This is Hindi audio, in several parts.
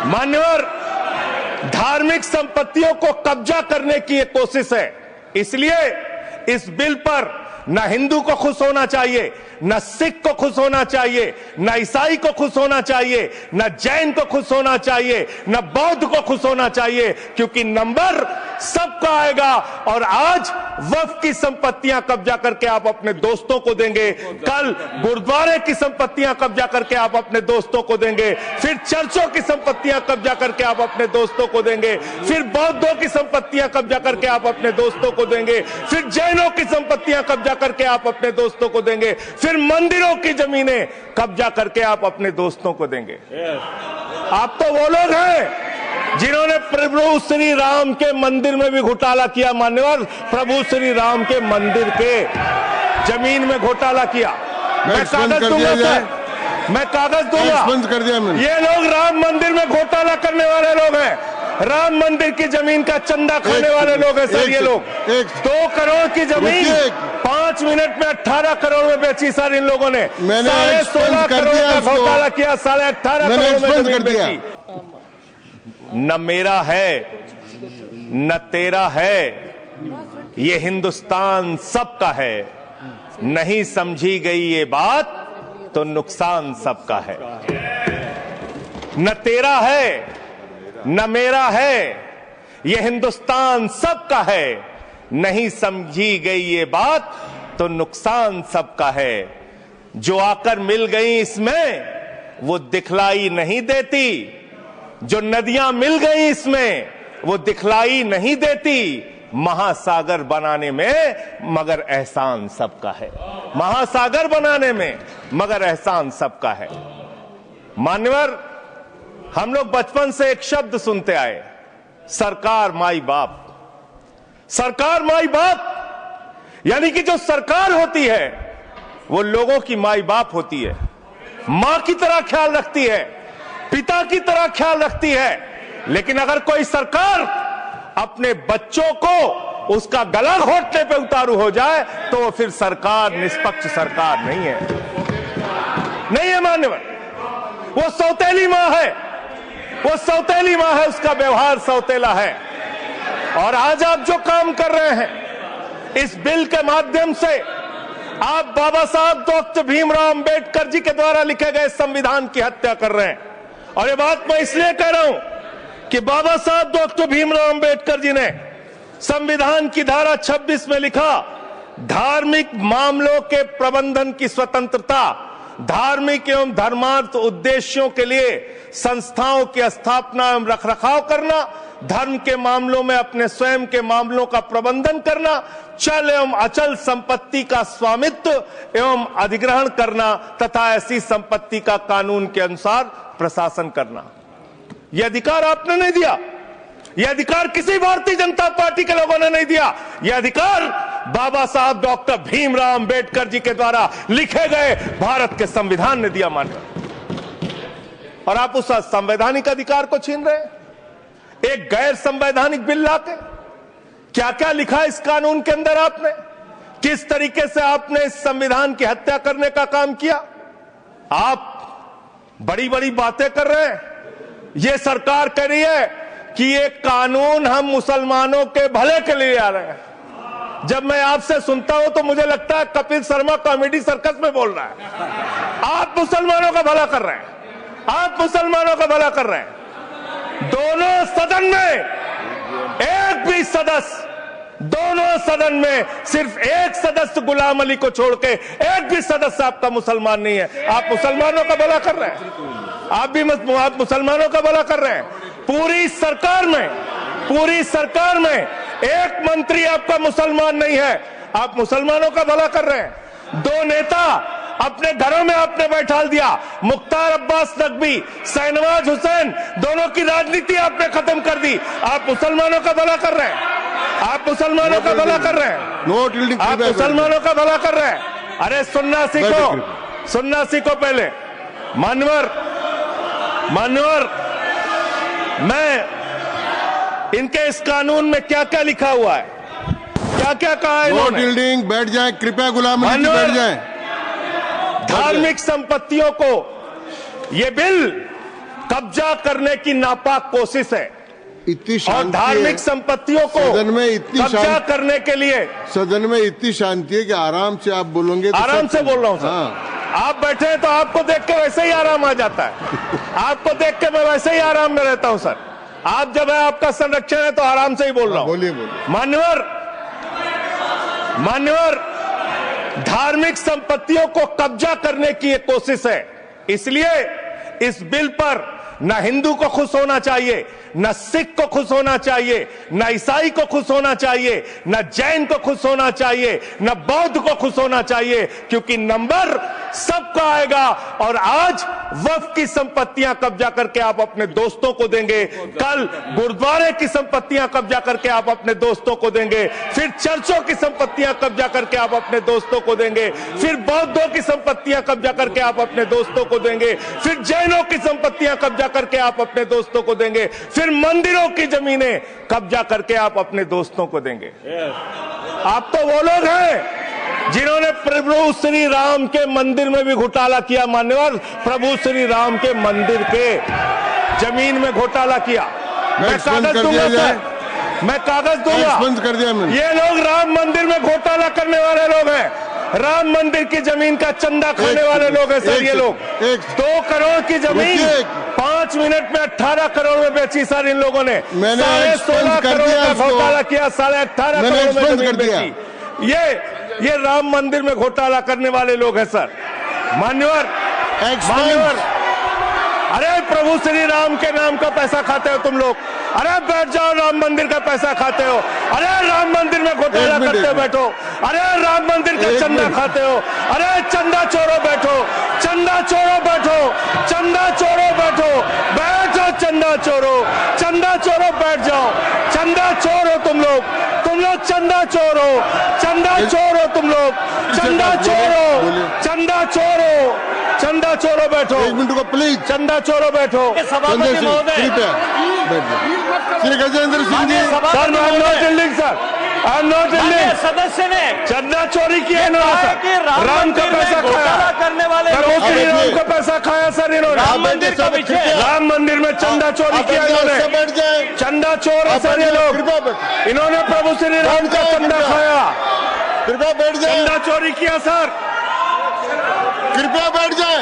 मान्यवर, धार्मिक संपत्तियों को कब्जा करने की एक कोशिश है। इसलिए इस बिल पर न हिंदू को खुश होना चाहिए, न सिख को खुश होना चाहिए, न ईसाई को खुश होना चाहिए, न जैन को खुश होना चाहिए, न बौद्ध को खुश होना चाहिए, क्योंकि नंबर सबका आएगा। और आज वक्फ की संपत्तियां कब्जा करके आप अपने दोस्तों को देंगे, कल गुरुद्वारे की संपत्तियां कब्जा करके आप अपने दोस्तों को देंगे, फिर चर्चों की संपत्तियां कब्जा करके आप अपने दोस्तों को देंगे, फिर बौद्धों की संपत्तियां कब्जा करके आप अपने दोस्तों को देंगे, फिर जैनों की संपत्तियां कब्जा करके आप अपने दोस्तों को देंगे, फिर मंदिरों की जमीनें कब्जा करके आप अपने दोस्तों को देंगे। आप तो वो लोग हैं जिन्होंने प्रभु श्री राम के मंदिर में भी घोटाला किया। मान्यवर, प्रभु श्री राम के मंदिर के जमीन में घोटाला किया। मैं कागज दूंगा सर, मैं कागज दूंगा। ये लोग राम मंदिर में घोटाला करने वाले लोग हैं, राम मंदिर की जमीन का चंदा खाने वाले लोग हैं सर। ये लोग 2 करोड़ की जमीन 5 मिनट में 18 करोड़ में बेची सर इन लोगों ने। 16.5 करोड़ का घोटाला किया, 18.5 करोड़ में जमीन बेची। न मेरा है न तेरा है, ये हिंदुस्तान सबका है। नहीं समझी गई ये बात तो नुकसान सबका है। न तेरा है न मेरा है, ये हिंदुस्तान सबका है। नहीं समझी गई ये बात तो नुकसान सबका है। जो आकर मिल गई इसमें वो दिखलाई नहीं देती, जो नदियां मिल गई इसमें वो दिखलाई नहीं देती। महासागर बनाने में मगर एहसान सबका है, महासागर बनाने में मगर एहसान सबका है। मान्यवर, हम लोग बचपन से एक शब्द सुनते आए, सरकार माई बाप। सरकार माई बाप यानी कि जो सरकार होती है वो लोगों की माई बाप होती है, मां की तरह ख्याल रखती है, पिता की तरह ख्याल रखती है। लेकिन अगर कोई सरकार अपने बच्चों को उसका गला घोटने पे उतारू हो जाए तो वो फिर सरकार निष्पक्ष सरकार नहीं है, नहीं है मान्यवर। वो सौतेली मां है, वो सौतेली मां है, उसका व्यवहार सौतेला है। और आज आप जो काम कर रहे हैं इस बिल के माध्यम से, आप बाबा साहब डॉक्टर भीमराव अंबेडकर जी के द्वारा लिखे गए संविधान की हत्या कर रहे हैं। और ये बात मैं इसलिए कह रहा हूं कि बाबा साहब डॉक्टर भीमराव अंबेडकर जी ने संविधान की धारा 26 में लिखा, धार्मिक मामलों के प्रबंधन की स्वतंत्रता, धार्मिक एवं धर्मार्थ उद्देश्यों के लिए संस्थाओं की स्थापना एवं रखरखाव करना, धर्म के मामलों में अपने स्वयं के मामलों का प्रबंधन करना, चल एवं अचल संपत्ति का स्वामित्व एवं अधिग्रहण करना तथा ऐसी संपत्ति का कानून के अनुसार प्रशासन करना। यह अधिकार आपने नहीं दिया, यह अधिकार किसी भारतीय जनता पार्टी के लोगों ने नहीं दिया। यह अधिकार बाबा साहब डॉक्टर भीमराव अंबेडकर जी के द्वारा लिखे गए भारत के संविधान ने दिया। मानकर और आप उस संवैधानिक अधिकार को छीन रहे हैं एक गैर संवैधानिक बिल लाके। क्या क्या लिखा इस कानून के अंदर आपने, किस तरीके से आपने इस संविधान की हत्या करने का काम किया। आप बड़ी बड़ी बातें कर रहे हैं। यह सरकार कह रही है कि ये कानून हम मुसलमानों के भले के लिए आ रहे हैं। जब मैं आपसे सुनता हूं तो मुझे लगता है कपिल शर्मा कॉमेडी सर्कस में बोल रहा है। आप मुसलमानों का भला कर रहे हैं, आप मुसलमानों का भला कर रहे हैं। दोनों सदन में एक भी सदस्य, दोनों सदन में सिर्फ एक सदस्य गुलाम अली को छोड़ के एक भी सदस्य आपका मुसलमान नहीं है। आप मुसलमानों का भला कर रहे हैं, आप मुसलमानों का भला कर रहे हैं। पूरी सरकार में एक मंत्री आपका मुसलमान नहीं है, आप मुसलमानों का भला कर रहे हैं। 2 नेता अपने घरों में आपने बैठा दिया, मुख्तार अब्बास नकवी, शाहनवाज हुसैन, दोनों की राजनीति आपने खत्म कर दी। आप मुसलमानों का भला कर रहे हैं, आप मुसलमानों का भला कर रहे हैं, आप मुसलमानों का भला कर रहे हैं। अरे सुनना सीखो पहले। मानवर, मैं इनके इस कानून में क्या क्या लिखा हुआ है, क्या क्या कहा है इन्होंने। बैठ जाए कृपया, गुलाम अली जी बैठ जाए। धार्मिक संपत्तियों को, ये बिल कब्जा करने की नापाक कोशिश है इतनी और शांति धार्मिक है संपत्तियों को सदन में, इतनी कब्जा शांति करने के लिए। सदन में इतनी शांति है कि आराम से आप बोलोगे तो आराम सब- से बोल रहा हूं सर। हाँ, आप बैठे हैं तो आपको देख के वैसे ही आराम आ जाता है। आपको देख के मैं वैसे ही आराम में रहता हूं सर। आप जब है आपका संरक्षण है तो आराम से ही बोल रहा हूं। बोलिए बोलिए। मान्यवर, धार्मिक संपत्तियों को कब्जा करने की एक कोशिश है, इसलिए इस बिल पर न हिंदू को खुश होना चाहिए, न सिख को खुश होना चाहिए, न ईसाई को खुश होना चाहिए, न जैन को खुश होना चाहिए, न बौद्ध को खुश होना चाहिए, क्योंकि नंबर सबका आएगा। और आज वक्फ की संपत्तियां कब्जा करके आप अपने दोस्तों को देंगे, कल गुरुद्वारे की संपत्तियां कब्जा करके आप अपने दोस्तों को देंगे, फिर चर्चों की संपत्तियां कब्जा करके आप अपने दोस्तों को देंगे, फिर बौद्धों की संपत्तियां कब्जा करके आप अपने दोस्तों को देंगे, फिर जैनों की संपत्तियां कब्जा करके आप अपने दोस्तों को देंगे, फिर मंदिरों की जमीनें कब्जा करके आप अपने दोस्तों को देंगे। आप तो वो लोग हैं जिन्होंने प्रभु श्री राम के मंदिर में भी घोटाला किया। मान्यवर, प्रभु श्री राम के मंदिर के जमीन में घोटाला किया। मैं कागज दूंगा सर, मैं कागज दूंगा। बंद कर दिया मैंने। ये लोग राम मंदिर में घोटाला करने वाले लोग हैं, राम मंदिर की जमीन का चंदा खाने वाले लोग हैं सर। ये लोग 2 करोड़ की जमीन 5 मिनट में 18 करोड़ में बेची सर इन लोगों ने। मैंने 16.5 करोड़ का घोटाला किया, 18.5 करोड़ में जमीन बेची। ये राम मंदिर में घोटाला करने वाले लोग हैं सर। मान्यवर, अरे प्रभु श्री राम के नाम का पैसा खाते हो तुम लोग। अरे बैठ जाओ, राम मंदिर का पैसा खाते हो। अरे राम मंदिर में घोटाला करते हो, बैठो। अरे राम मंदिर का चंदा खाते हो। अरे चंदा चोरो बैठो, चंदा चोरो बैठो, चंदा चोरो बैठो, बैठो चंदा चोरो, चंदा चोरो बैठ जाओ। चंदा चोरो तुम लोग चंदा चोरो, चंदा चोरो तुम लोग, चंदा चोरो, चंदा चोरो, चंदा चोरो बैठो। 1 मिनट को प्लीज। चंदा चोरो बैठो। सभापति महोदय, Shri Gajendra Singh ji. Sir, I am not dealing sir, I am not dealing. सदस्य ने चंदा चोरी किया इन्होंने सर, राम का पैसा खाया करने वाले राम का पैसा खाया सर इन्होंने। राम मंदिर का विषय, राम मंदिर में चंदा चोरी किया इन्होंने। बैठ जाए। चंदा चोर है सर ये लोग। इन्होंने प्रभु श्री राम का चंदा खाया, कृपया बैठ जाए। चंदा चोरी किया सर। कृपया बैठ जाए।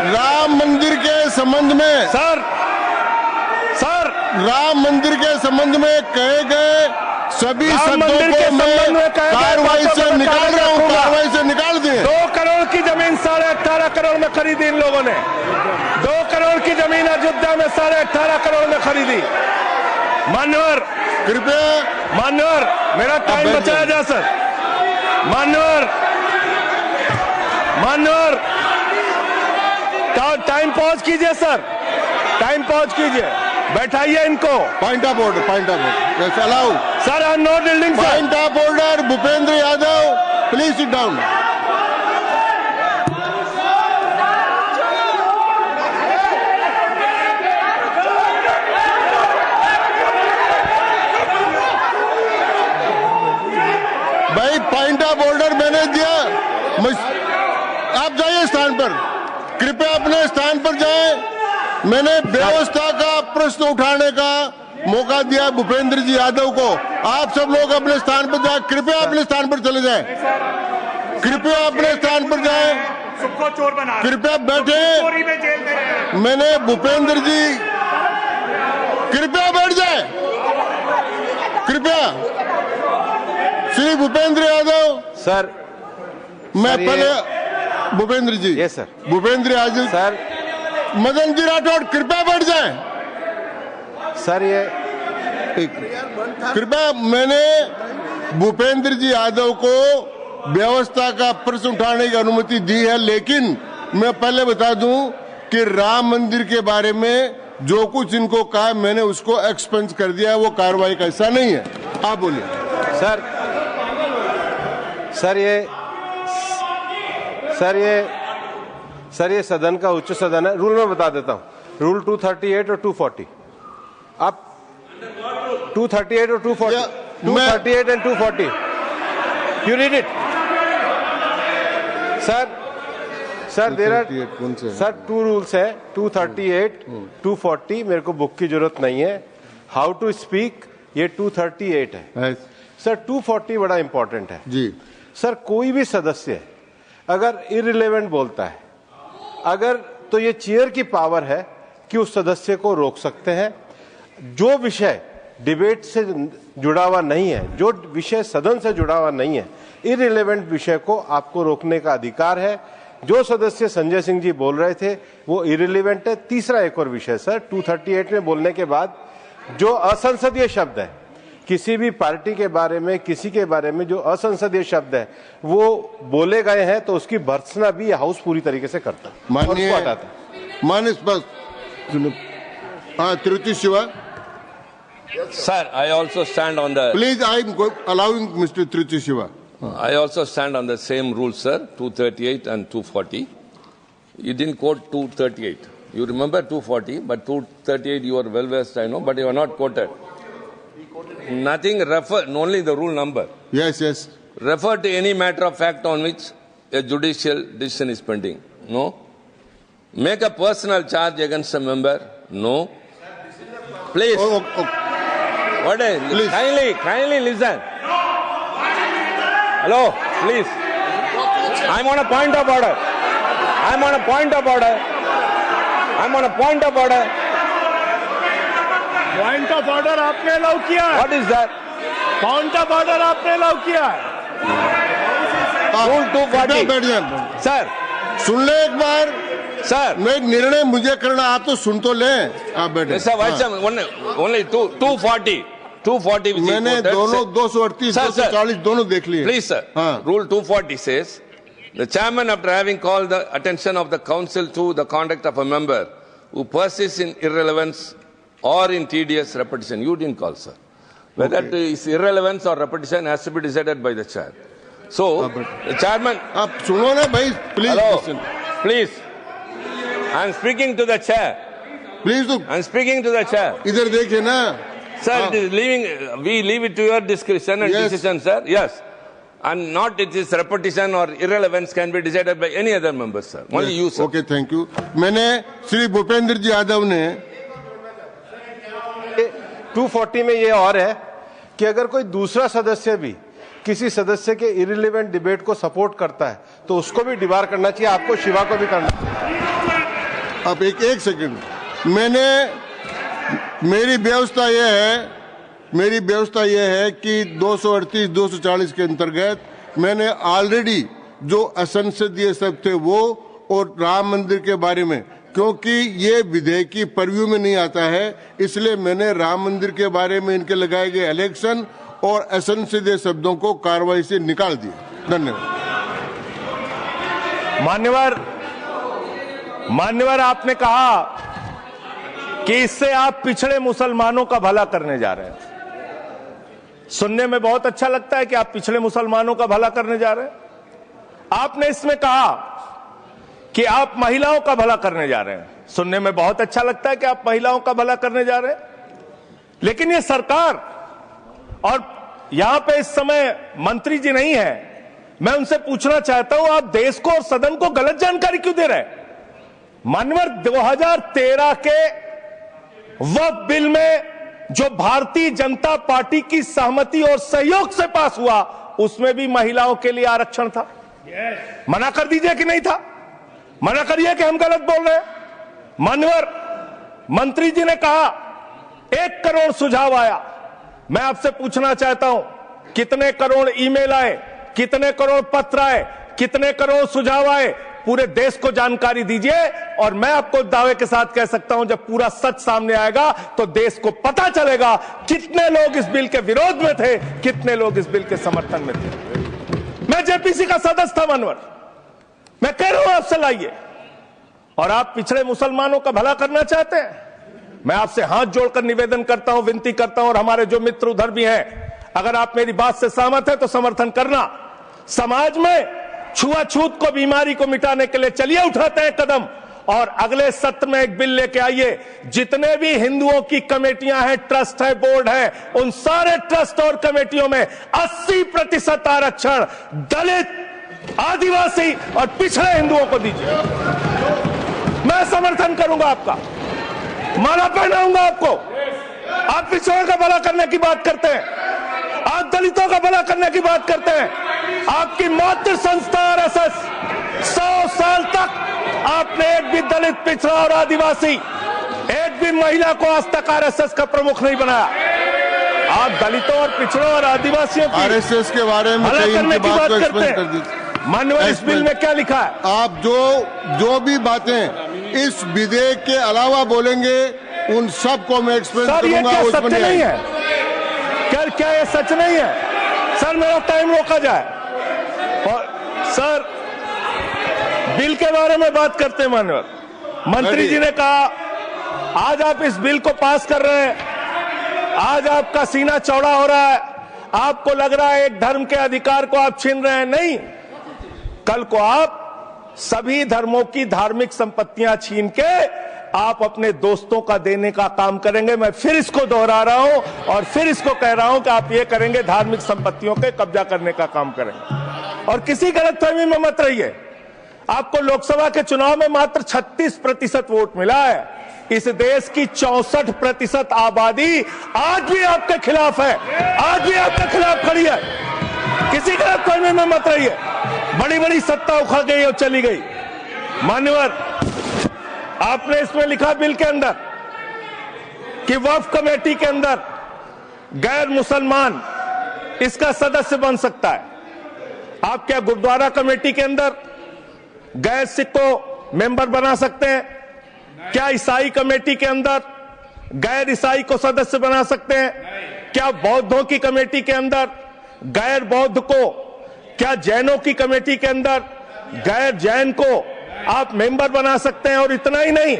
राम मंदिर के संबंध में सर राम मंदिर के संबंध में कहे गए सभी शब्दों को मैं कार्रवाई से निकाल रहा हूं, कार्रवाई से निकाल दिए। 2 करोड़ की जमीन 18.5 करोड़ में खरीदी इन लोगों ने। 2 करोड़ की जमीन अयोध्या में 18.5 करोड़ में खरीदी। मान्यवर, कृपया मेरा टाइम बचाया जा सर। मान्यवर, टाइम पॉज कीजिए सर, टाइम पॉज कीजिए, बैठाइए इनको। Point of order yes allow. Sir, I am not dealing sir. Point of order Bhupendra Yadav, please sit down. भाई पॉइंट ऑफ ऑर्डर मैंने दिया। आप जाइए स्थान पर, कृपया अपने स्थान पर जाएं। मैंने व्यवस्था का प्रश्न उठाने का मौका दिया भूपेंद्र जी यादव को। आप सब लोग अपने स्थान पर जाएं, कृपया अपने स्थान पर चले जाएं, कृपया अपने स्थान पर जाएं, सबको चोर बना, कृपया बैठे। चोरी में जेल में। मैंने भूपेंद्र जी, कृपया बैठ जाए, कृपया। श्री भूपेंद्र यादव सर, मैं पहले Bhupendra ji, yes sir, Bhupendra Yadav sir, Madan ji Rathore, कृपया बैठ जाएं। सर ये कृपया, मैंने भूपेंद्र जी यादव को व्यवस्था का प्रश्न उठाने की अनुमति दी है, लेकिन मैं पहले बता दूं कि राम मंदिर के बारे में जो कुछ इनको कहा मैंने उसको एक्सपेंस कर दिया है, वो कार्रवाई का हिस्सा नहीं है। आप बोलिए। सर ये सदन का उच्च सदन है। रूल में बता देता हूं, रूल 238 और 240। आप 238 और 240, 238 and 240, you read it. Sir there are 238 कौन से? सर 2 रूल्स है, 238, 240। मेरे को बुक की जरूरत नहीं है। हाउ टू स्पीक ये 238 है। सर 240 बड़ा इंपॉर्टेंट है जी। सर कोई भी सदस्य अगर इररिलेवेंट बोलता है, अगर तो ये चेयर की पावर है कि उस सदस्य को रोक सकते हैं। जो विषय डिबेट से जुड़ा हुआ नहीं है, जो विषय सदन से जुड़ा हुआ नहीं है, इररिलेवेंट विषय को आपको रोकने का अधिकार है। जो सदस्य संजय सिंह जी बोल रहे थे वो इररिलेवेंट है। तीसरा एक और विषय सर, 238 में बोलने के बाद जो असंसदीय शब्द है, किसी भी पार्टी के बारे में, किसी के बारे में जो असंसदीय शब्द है वो बोले गए हैं, तो उसकी भर्त्सना भी हाउस पूरी तरीके से करता है और उसको हटाता है। माननीय हाँ, Tiruchi Shiva Sir, I also stand on the. Please, I am allowing mister Tiruchi Shiva. I also stand on the same rules, sir. 238 and 240. You didn't quote 238. You remember 240, but 238 you are well versed, I know, but you are not quoted. Nothing refer, only the rule number. Yes, yes. Refer to any matter of fact on which a judicial decision is pending. No. Make a personal charge against a member. No. Please. What is? Please. Kindly listen. Hello, please. I'm on a point of order. I'm on a point of order. I'm on a point of order. Point of order आपने अलाउ किया है। What is that? Point of order आपने अलाउ किया है। Rule 240. बैठ जाए, Sir, सुन ले एक बार। sir. मैं निर्णय मुझे करना, आप तो सुन तो लें। आप बैठे। Mr. Vice Chairman, only 240. 240 which is मैंने quoted, दोनों sir. 238, Sir, sir. 240 दोनों देख लिए। Please, sir. हाँ। Rule 240 says, the chairman, after having called the attention of the council to the conduct of a member who persists in irrelevance or in tedious repetition, you didn't call, sir. Whether it is irrelevance or repetition has to be decided by the chair. So, the chairman. आप सुनो ना भाई, please. Hello, please. I am speaking to the chair. Please तो I am speaking to the chair. इधर देखिए ना। Sir, it is we leave it to your discretion and Yes. decision, sir. Yes. And not it is repetition or irrelevance can be decided by any other member, sir. Only you, sir. Okay, thank you. मैंने श्री भूपेंद्र जी यादव ने 240 में ये और है कि अगर कोई दूसरा सदस्य भी किसी सदस्य के इररिलेवेंट डिबेट को सपोर्ट करता है तो उसको भी डिबार करना चाहिए, आपको शिवा को भी करना चाहिए। अब एक सेकंड, मेरी व्यवस्था यह है कि 238, 240 के अंतर्गत मैंने ऑलरेडी जो असंसदीय शब्द थे वो और राम मंदिर के बारे में, क्योंकि ये विधेयक की परव्यू में नहीं आता है, इसलिए मैंने राम मंदिर के बारे में इनके लगाए गए इलेक्शन और असंसदीय शब्दों को कार्रवाई से निकाल दिया। धन्यवाद। मान्यवर, आपने कहा कि इससे आप पिछड़े मुसलमानों का भला करने जा रहे हैं। सुनने में बहुत अच्छा लगता है कि आप पिछड़े मुसलमानों का भला करने जा रहे हैं। आपने इसमें कहा कि आप महिलाओं का भला करने जा रहे हैं। सुनने में बहुत अच्छा लगता है कि आप महिलाओं का भला करने जा रहे हैं, लेकिन ये सरकार और यहां पे इस समय मंत्री जी नहीं है, मैं उनसे पूछना चाहता हूं, आप देश को और सदन को गलत जानकारी क्यों दे रहे हैं? मानवर, 2013 के वक्फ बिल में जो भारतीय जनता पार्टी की सहमति और सहयोग से पास हुआ, उसमें भी महिलाओं के लिए आरक्षण था। मना कर दीजिए कि नहीं था? मना करिए कि हम गलत बोल रहे हैं। मानवर, मंत्री जी ने कहा 1 करोड़ सुझाव आया। मैं आपसे पूछना चाहता हूं, कितने करोड़ ईमेल आए, कितने करोड़ पत्र आए, कितने करोड़ सुझाव आए? पूरे देश को जानकारी दीजिए, और मैं आपको दावे के साथ कह सकता हूं, जब पूरा सच सामने आएगा तो देश को पता चलेगा कितने लोग इस बिल के विरोध में थे, कितने लोग इस बिल के समर्थन में थे। मैं जेपीसी का सदस्य था मानवर, मैं कह रहा हूं आपसे लाइए। और आप पिछड़े मुसलमानों का भला करना चाहते हैं? मैं आपसे हाथ जोड़कर निवेदन करता हूं, विनती करता हूं, और हमारे जो मित्र उधर भी हैं, अगर आप मेरी बात से सहमत हैं तो समर्थन करना। समाज में छुआछूत को, बीमारी को मिटाने के लिए चलिए उठाते हैं कदम, और अगले सत्र में एक बिल लेके आइए। जितने भी हिंदुओं की कमेटियां हैं, ट्रस्ट है, बोर्ड है, उन सारे ट्रस्ट और कमेटियों में 80% आरक्षण दलित, आदिवासी और पिछड़े हिंदुओं को दीजिए। मैं समर्थन करूंगा आपका, माला पहनाऊंगा आपको। आप पिछड़ों का भला करने की बात करते हैं, आप दलितों का भला करने की बात करते हैं। आपकी मातृ संस्था आरएसएस 100 साल तक आपने एक भी दलित, पिछड़ा और आदिवासी, एक भी महिला को आज तक आरएसएस का प्रमुख नहीं बनाया। आप दलितों और पिछड़ों और आदिवासियों की आरएसएस के बारे में भला करने की बात करते कर हैं। दीजिए। माननीय, इस बिल में क्या लिखा है? आप जो भी बातें इस विधेयक के अलावा बोलेंगे उन सबको मैं एक्सप्लेन सर, ये करूंगा। क्या सच नहीं है? क्या ये सच नहीं है? सर, मेरा टाइम रोका जाए। और सर, बिल के बारे में बात करते हैं। माननीय मंत्री जी ने कहा आज आप इस बिल को पास कर रहे हैं, आज आपका सीना चौड़ा हो रहा है, आपको लग रहा है एक धर्म के अधिकार को आप छीन रहे हैं। नहीं, कल को आप सभी धर्मों की धार्मिक संपत्तियां छीन के आप अपने दोस्तों का देने का काम करेंगे। मैं फिर इसको दोहरा रहा हूं और फिर इसको कह रहा हूं कि आप ये करेंगे, धार्मिक संपत्तियों के कब्जा करने का काम करेंगे। और किसी गलतफहमी में मत रहिए। आपको लोकसभा के चुनाव में मात्र 36% वोट मिला है। इस देश की 64% आबादी आज भी आपके खिलाफ है, आज भी आपके खिलाफ खड़ी है। किसी गलतफहमी में मत रहिए। बड़ी बड़ी सत्ता उखड़ गई और चली गई। मान्यवर, आपने इसमें लिखा बिल के अंदर कि वक्फ कमेटी के अंदर गैर मुसलमान इसका सदस्य बन सकता है। आप क्या गुरुद्वारा कमेटी के अंदर गैर सिख को मेंबर बना सकते हैं? क्या ईसाई कमेटी के अंदर गैर ईसाई को सदस्य बना सकते हैं? क्या बौद्धों की कमेटी के अंदर गैर बौद्ध को, क्या जैनों की कमेटी के अंदर गैर जैन को आप मेंबर बना सकते हैं? और इतना ही नहीं,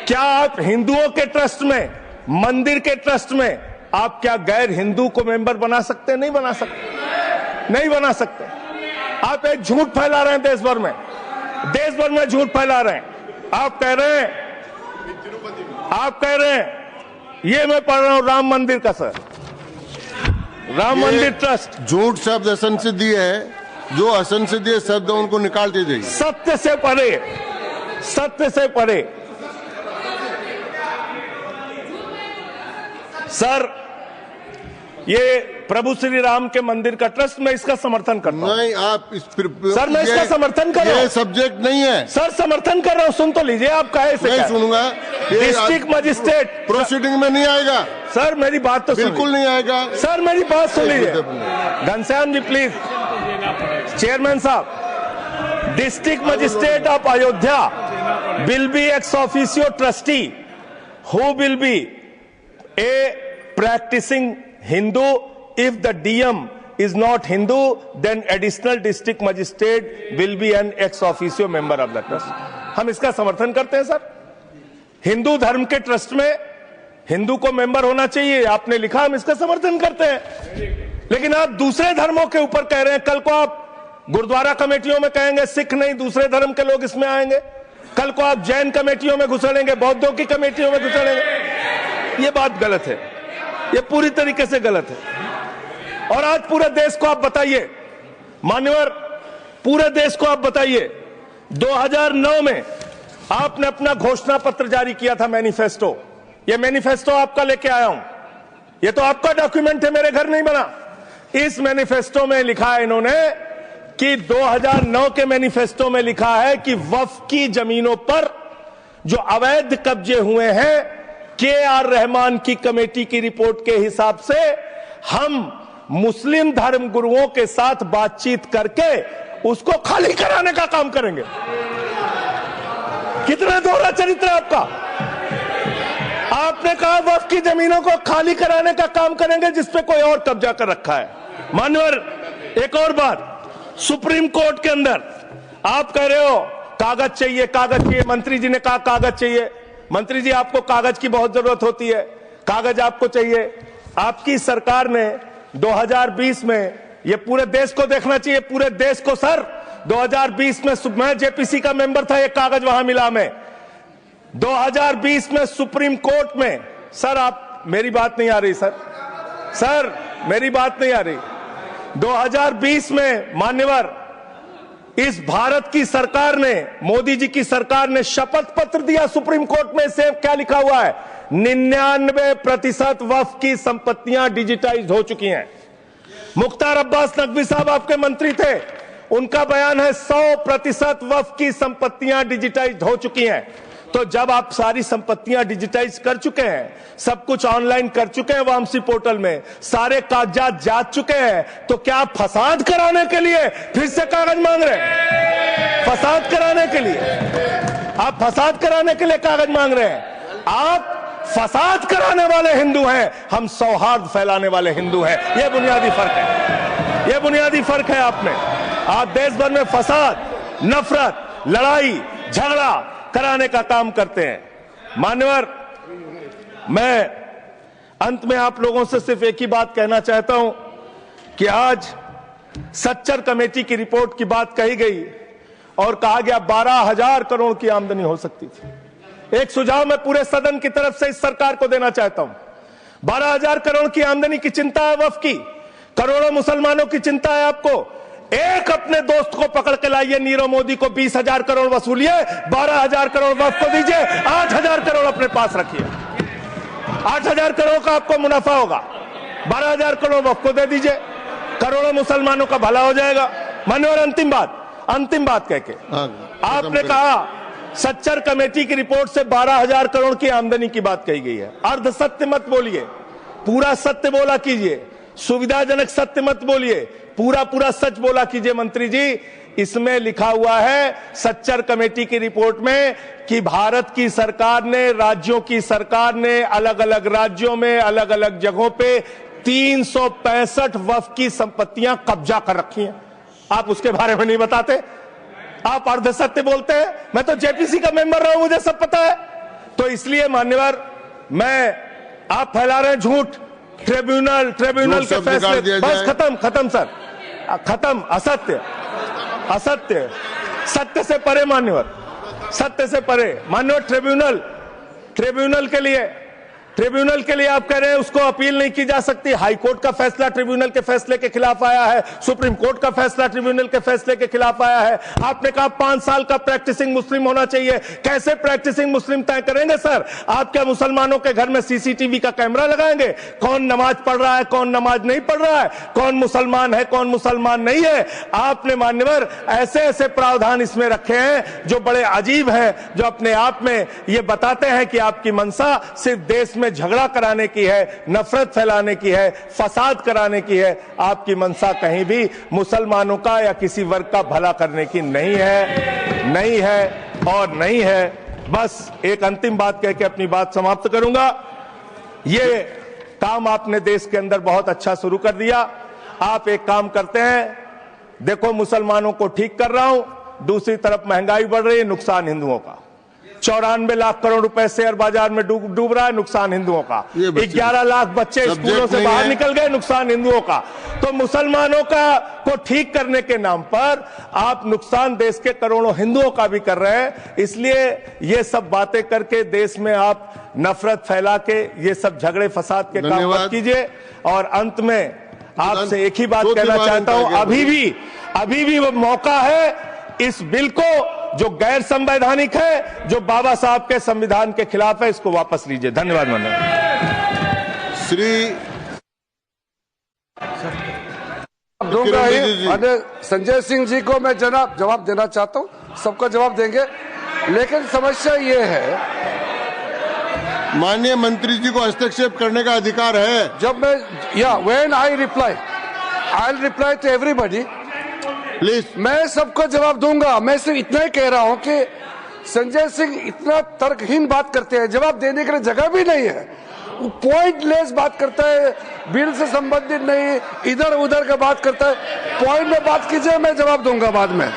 क्या आप हिंदुओं के ट्रस्ट में, मंदिर के ट्रस्ट में आप क्या गैर हिंदू को मेंबर बना सकते हैं? नहीं बना सकते, नहीं बना सकते। आप एक झूठ फैला रहे हैं देश भर में, देश भर में झूठ फैला रहे हैं। आप कह रहे हैं ये मैं पढ़ रहा हूं राम मंदिर का, सर, राम मंदिर ट्रस्ट। झूठ शब्द असंसदीय है, जो असंसदीय शब्द उनको निकालते जाइए। सत्य से परे, सत्य से परे। सर, ये प्रभु श्री राम के मंदिर का ट्रस्ट, मैं इसका समर्थन करता हूं। नहीं, आप सर, मैं इसका समर्थन कर रहा हूं। ये सब्जेक्ट नहीं है सर, समर्थन कर रहा हूं। सुन तो लीजिए, आप कहे से नहीं सुनूंगा। डिस्ट्रिक्ट मजिस्ट्रेट प्रोसीडिंग में नहीं आएगा सर, मेरी बात तो बिल्कुल नहीं आएगा। सर, मेरी बात सुन लीजिए। घनश्याम जी प्लीज, चेयरमैन साहब, district magistrate of Ayodhya will be ex officio trustee who will be a practicing Hindu. If the DM is not Hindu, then additional district magistrate will be an ex officio member of the trust. हम इसका समर्थन करते हैं सर। हिंदू धर्म के ट्रस्ट में हिंदू को मेंबर होना चाहिए, आपने लिखा, हम इसका समर्थन करते हैं। लेकिन आप दूसरे धर्मों के ऊपर कह रहे हैं। कल को आप गुरुद्वारा कमेटियों में कहेंगे सिख नहीं, दूसरे धर्म के लोग इसमें आएंगे। कल को आप जैन कमेटियों में घुसड़ेंगे, बौद्धों की कमेटियों में घुसड़ेंगे। ये बात गलत है, ये पूरी तरीके से गलत है। और आज पूरे देश को आप बताइए, मान्यवर, पूरे देश को आप बताइए, 2009 में आपने अपना घोषणा पत्र जारी किया था, मैनिफेस्टो। ये मैनिफेस्टो आपका लेके आया हूं, ये तो आपका डॉक्यूमेंट है, मेरे घर नहीं बना। इस मैनिफेस्टो में लिखा है इन्होंने कि 2009 के मैनिफेस्टो में लिखा है कि वक्फ की जमीनों पर जो अवैध कब्जे हुए हैं, के.आर. रहमान की कमेटी की रिपोर्ट के हिसाब से हम मुस्लिम धर्म गुरुओं के साथ बातचीत करके उसको खाली कराने का काम करेंगे। कितना दोहरा चरित्र है आपका। आपने कहा वक्फ की जमीनों को खाली कराने का काम करेंगे जिसपे कोई और कब्जा कर रखा है। मान्यवर, एक और बात, सुप्रीम कोर्ट के अंदर आप कह रहे हो कागज चाहिए, कागज चाहिए। मंत्री जी ने कहा कागज चाहिए। मंत्री जी, आपको कागज की बहुत जरूरत होती है, कागज आपको चाहिए। आपकी सरकार ने 2020 में, ये पूरे देश को देखना चाहिए, पूरे देश को सर, 2020 में मैं जेपीसी का मेंबर था, एक कागज वहां मिला में 2020 में सुप्रीम कोर्ट में। सर, आप, मेरी बात नहीं आ रही सर, मेरी बात नहीं आ रही। 2020 में मान्यवर, इस भारत की सरकार ने, मोदी जी की सरकार ने शपथ पत्र दिया सुप्रीम कोर्ट में, से क्या लिखा हुआ है? 99% वक्फ की संपत्तियां डिजिटाइज हो चुकी हैं। मुख्तार अब्बास नकवी साहब आपके मंत्री थे, उनका बयान है 100% वक्फ की संपत्तियां डिजिटाइज हो चुकी हैं। तो जब आप सारी संपत्तियां डिजिटाइज कर चुके हैं, सब कुछ ऑनलाइन कर चुके हैं वामसी पोर्टल में, सारे कागजात जांच चुके हैं, तो क्या आप फसाद कराने के लिए फिर से कागज मांग रहे हैं? फसाद कराने के लिए आप फसाद कराने के लिए कागज मांग रहे हैं? आप फसाद कराने वाले हिंदू हैं, हम सौहार्द फैलाने वाले हिंदू हैं। यह बुनियादी फर्क है, यह बुनियादी फर्क है आप में। आप देश भर में फसाद, नफरत, लड़ाई, झगड़ा कराने का काम करते हैं। मान्यवर, मैं अंत में आप लोगों से सिर्फ एक ही बात कहना चाहता हूं कि आज सच्चर कमेटी की रिपोर्ट की बात कही गई और कहा गया 12,000 करोड़ की आमदनी हो सकती थी। एक सुझाव मैं पूरे सदन की तरफ से इस सरकार को देना चाहता हूं। 12,000 करोड़ की आमदनी की चिंता है वक्फ की, करोड़ों मुसलमानों की चिंता है आपको। एक अपने दोस्त को पकड़ के लाइए, नीरव मोदी को 20,000 करोड़ वसूलिए, 12,000 करोड़ वक्फ को दीजिए, 8,000 करोड़ अपने पास रखिए। 8,000 करोड़ का आपको मुनाफा होगा, 12,000 करोड़ वक्फ को दे दीजिए, करोड़ों मुसलमानों का भला हो जाएगा। मान्यवर, अंतिम बात कह के आपने कहा सच्चर कमेटी की रिपोर्ट से 12,000 करोड़ की आमदनी की बात कही गई है। अर्ध सत्य मत बोलिए, पूरा सत्य बोला कीजिए। सुविधाजनक सत्य मत बोलिए, पूरा सच बोला कीजिए। मंत्री जी, इसमें लिखा हुआ है सच्चर कमेटी की रिपोर्ट में कि भारत की सरकार ने, राज्यों की सरकार ने अलग अलग राज्यों में, अलग अलग जगहों पे 365 वक्फ की संपत्तियां कब्जा कर रखी हैं। आप उसके बारे में नहीं बताते, आप अर्ध सत्य बोलते हैं। मैं तो जेपीसी का मेंबर रहा हूं, मुझे सब पता है। तो इसलिए मान्यवर, आप फैला रहे हैं झूठ, ट्रिब्यूनल के फैसले, बस खत्म सर, खत्म। असत्य, सत्य से परे मान्यवर, सत्य से परे मान्यवर। ट्रिब्यूनल के लिए आप कह रहे हैं उसको अपील नहीं की जा सकती। हाई कोर्ट का फैसला ट्रिब्यूनल के फैसले के खिलाफ आया है, सुप्रीम कोर्ट का फैसला ट्रिब्यूनल के फैसले के खिलाफ आया है। आपने कहा 5 साल का प्रैक्टिसिंग मुस्लिम होना चाहिए। कैसे प्रैक्टिसिंग मुस्लिम तय करेंगे सर? आप क्या मुसलमानों के घर में सीसीटीवी का कैमरा लगाएंगे? कौन नमाज पढ़ रहा है, कौन नमाज नहीं पढ़ रहा है, कौन मुसलमान है, कौन मुसलमान नहीं है? आपने मान्यवर ऐसे प्रावधान इसमें रखे हैं जो बड़े अजीब हैं, जो अपने आप में ये बताते हैं कि आपकी मंशा सिर्फ देश में झगड़ा कराने की है, नफरत फैलाने की है, फसाद कराने की है। आपकी मंशा कहीं भी मुसलमानों का या किसी वर्ग का भला करने की नहीं है। बस एक अंतिम बात कह के अपनी बात समाप्त करूंगा। ये काम आपने देश के अंदर बहुत अच्छा शुरू कर दिया। आप एक काम करते हैं, देखो मुसलमानों को ठीक कर रहा हूं, दूसरी तरफ महंगाई बढ़ रही है, नुकसान हिंदुओं का। 94 लाख करोड़ रुपए शेयर बाजार में डूब रहा है, नुकसान हिंदुओं का। 11 लाख बच्चे स्कूलों से बाहर निकल गए, नुकसान हिंदुओं का। तो मुसलमानों को ठीक करने के नाम पर आप नुकसान देश के करोड़ों हिंदुओं का भी कर रहे हैं। इसलिए ये सब बातें करके देश में आप नफरत फैला के ये सब झगड़े फसाद के काम मत कीजिए। और अंत में आपसे एक ही बात कहना चाहता हूं, अभी भी वो मौका है इस बिल को जो गैर संवैधानिक है, जो बाबा साहब के संविधान के खिलाफ है, इसको वापस लीजिए। धन्यवाद। श्री दूंगा ही। संजय सिंह जी को मैं जवाब देना चाहता हूं, सबका जवाब देंगे, लेकिन समस्या ये है, माननीय मंत्री जी को हस्तक्षेप करने का अधिकार है। जब मैं when I reply to everybody, please, मैं सबको जवाब दूंगा। मैं सिर्फ इतना ही कह रहा हूं कि संजय सिंह इतना तर्कहीन बात करते हैं, जवाब देने के लिए जगह भी नहीं है। वो पॉइंटलेस बात करता है, बिल से संबंधित नहीं, इधर उधर का बात करता है। पॉइंट में बात कीजिए, मैं जवाब दूंगा बाद में।